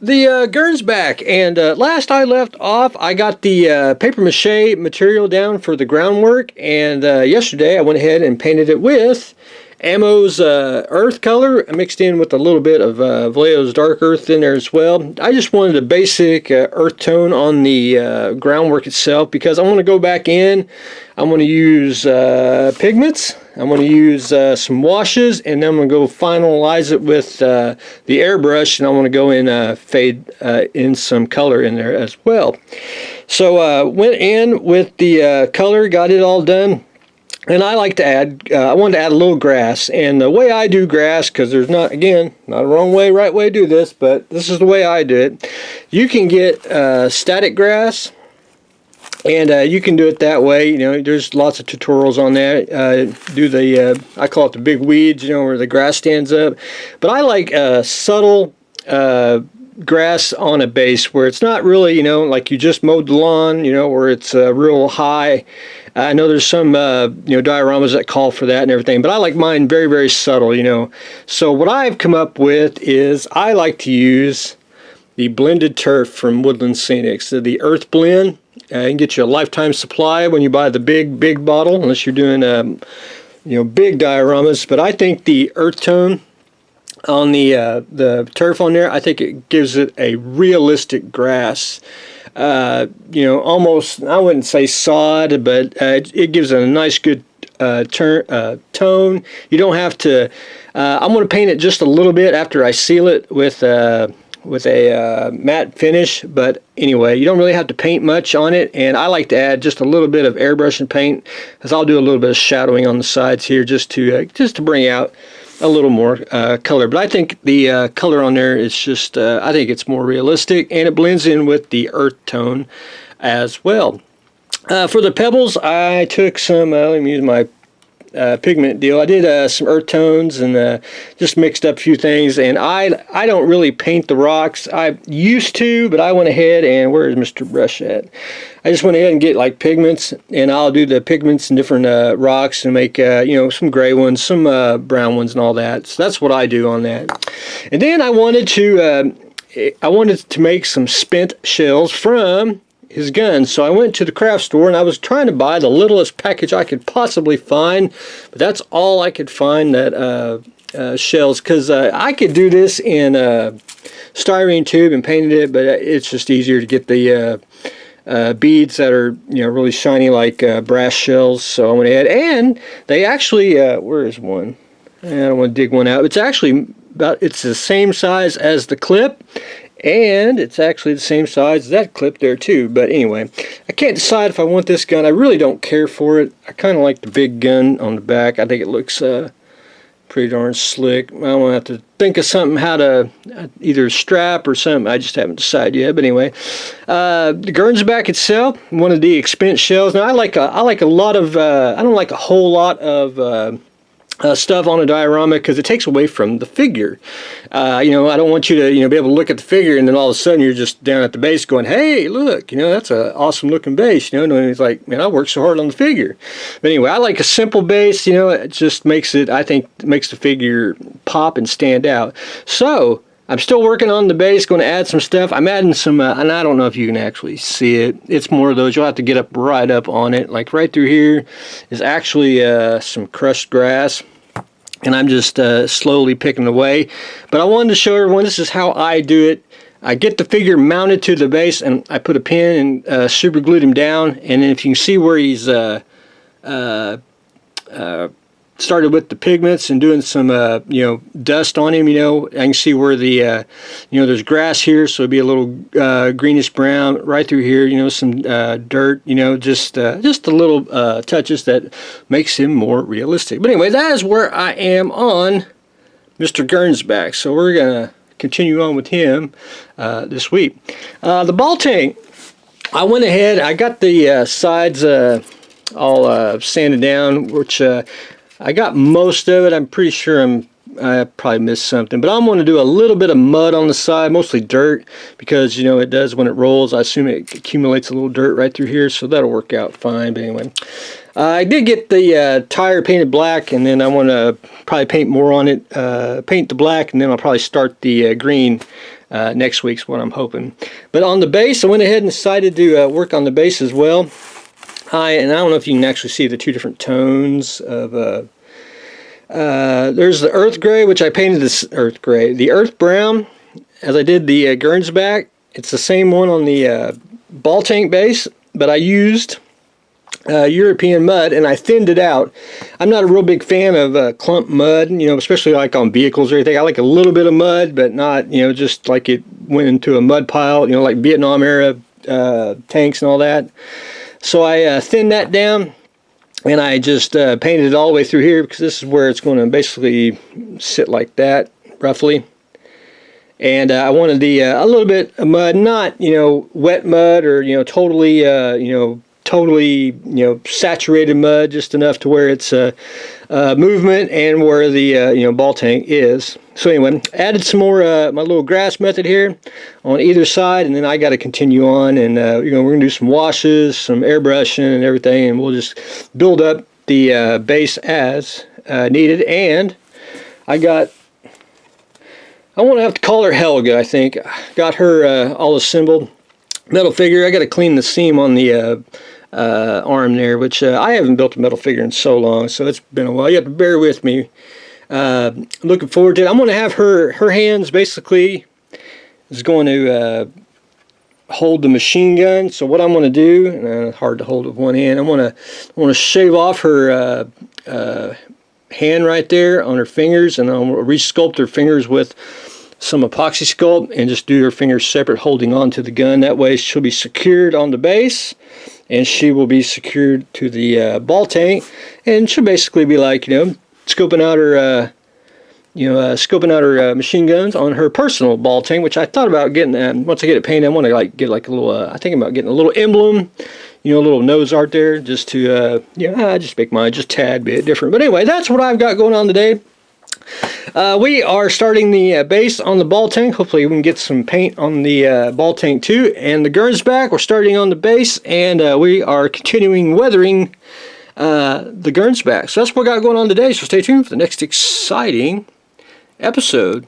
The Gernsback, and last I left off, I got the paper mache material down for the groundwork, and yesterday I went ahead and painted it with Ammo's earth color mixed in with a little bit of Vallejo's dark earth in there as well. I just wanted a basic earth tone on the groundwork itself because I want to go back in. I'm going to use pigments. I'm going to use some washes, and then I'm going to go finalize it with the airbrush, and I want to go in fade in some color in there as well. So went in with the color, got it all done. And I like to add, I wanted to add a little grass. And the way I do grass, because there's not, again, not a wrong way, right way to do this, but this is the way I do it. You can get static grass, and you can do it that way. You know, there's lots of tutorials on that. Do the, I call it the big weeds, you know, where the grass stands up. But I like subtle grass on a base where it's not really, you know, like you just mowed the lawn, you know, where it's real high. I know there's some, you know, dioramas that call for that and everything, but I like mine very, very subtle, you know. So what I've come up with is I like to use the blended turf from Woodland Scenics, the earth blend. You can get you a lifetime supply when you buy the big bottle, unless you're doing, you know, big dioramas. But I think the earth tone on the turf on there, I think it gives it a realistic grass. You know, almost, I wouldn't say sod, but it gives it a nice good tone. You don't have to, I'm going to paint it just a little bit after I seal it with a matte finish, but anyway, you don't really have to paint much on it, and I like to add just a little bit of airbrush and paint, because I'll do a little bit of shadowing on the sides here just to bring out a little more color. But I think the color on there is just, I think it's more realistic, and it blends in with the earth tone as well. For the pebbles, I took some, let me use my pigment deal. I did some earth tones and just mixed up a few things, and I don't really paint the rocks. I used to, but I went ahead and, where is Mr. Brush at? I just went ahead and get like pigments, and I'll do the pigments in different rocks and make you know, some gray ones, some brown ones, and all that. So that's what I do on that. And then I wanted to make some spent shells from his gun. So I went to the craft store, and I was trying to buy the littlest package I could possibly find, but that's all I could find, that shells, because I could do this in a styrene tube and painted it, but it's just easier to get the beads that are, you know, really shiny like brass shells. So I went ahead, and they actually, where is one? I don't want to dig one out. It's actually it's the same size as the clip, and it's actually the same size as that clip there too. But anyway, I can't decide if I want this gun. I really don't care for it. I kind of like the big gun on the back. I think it looks pretty darn slick. I don't have to think of something how to either strap or something. I just haven't decided yet. But anyway, the Gernsback itself, one of the expense shells. Now I like a lot of. I don't like a whole lot of stuff on a diorama, because it takes away from the figure. You know, I don't want you to, you know, be able to look at the figure and then all of a sudden you're just down at the base going, hey, look, you know, that's an awesome looking base, you know, and it's like, man, I worked so hard on the figure. But anyway, I like a simple base, you know, it just makes it, I think, makes the figure pop and stand out. So I'm still working on the base, going to add some stuff. I'm adding some, and I don't know if you can actually see it. It's more of those, you'll have to get up right up on it. Like right through here is actually some crushed grass, and I'm just slowly picking away. But I wanted to show everyone, this is how I do it. I get the figure mounted to the base, and I put a pin and super glued him down. And then if you can see where he's started with the pigments and doing some you know, dust on him, you know, I can see where the you know, there's grass here, so it'd be a little greenish brown right through here, you know, some dirt, you know, just the little touches that makes him more realistic. But anyway, that is where I am on Mr. Gernsback. So we're gonna continue on with him this week. The ball tank, I went ahead, I got the sides all sanded down, which I got most of it. I'm pretty sure I probably missed something, but I'm going to do a little bit of mud on the side, mostly dirt, because, you know, it does when it rolls. I assume it accumulates a little dirt right through here, so that'll work out fine. But anyway, I did get the tire painted black, and then I want to probably paint more on it, paint the black, and then I'll probably start the green next week's what I'm hoping. But on the base, I went ahead and decided to work on the base as well. And I don't know if you can actually see the two different tones of there's the earth gray, which I painted this earth gray. The earth brown, as I did the Gernsback. It's the same one on the ball tank base, but I used European mud and I thinned it out. I'm not a real big fan of clump mud, especially like on vehicles or anything. I like a little bit of mud, but not, just like it went into a mud pile, like Vietnam era tanks and all that. So I thinned that down and I just painted it all the way through here, because this is where it's going to basically sit like that, roughly. And I wanted a little bit of mud, not wet mud or totally totally saturated mud, just enough to where it's movement and where the ball tank is. So anyway, added some more my little grass method here on either side, and then I got to continue on, and we're gonna do some washes, some airbrushing, and everything, and we'll just build up the base as needed. And I won't have to call her Helga, I think. Got her all assembled. Metal figure. I got to clean the seam on the arm there, which I haven't built a metal figure in so long, so it's been a while. You have to bear with me. Looking forward to it. I'm going to have her hands basically is going to hold the machine gun. So what I'm going to do, hard to hold with one hand, I want to shave off her hand right there on her fingers, and I'll resculpt her fingers with some epoxy sculpt and just do her fingers separate, holding on to the gun. That way she'll be secured on the base and she will be secured to the ball tank, and she'll basically be like scoping out her machine guns on her personal ball tank, which I thought about getting. Once I get it painted, I want to get like a little I think about getting a little emblem, a little nose art there, just to I just make mine just a tad bit different. But anyway, that's what I've got going on today. We are starting the base on the ball tank. Hopefully we can get some paint on the ball tank too. And the Gernsback, we're starting on the base, and we are continuing weathering the Gernsback. So that's what we got going on today. So stay tuned for the next exciting episode.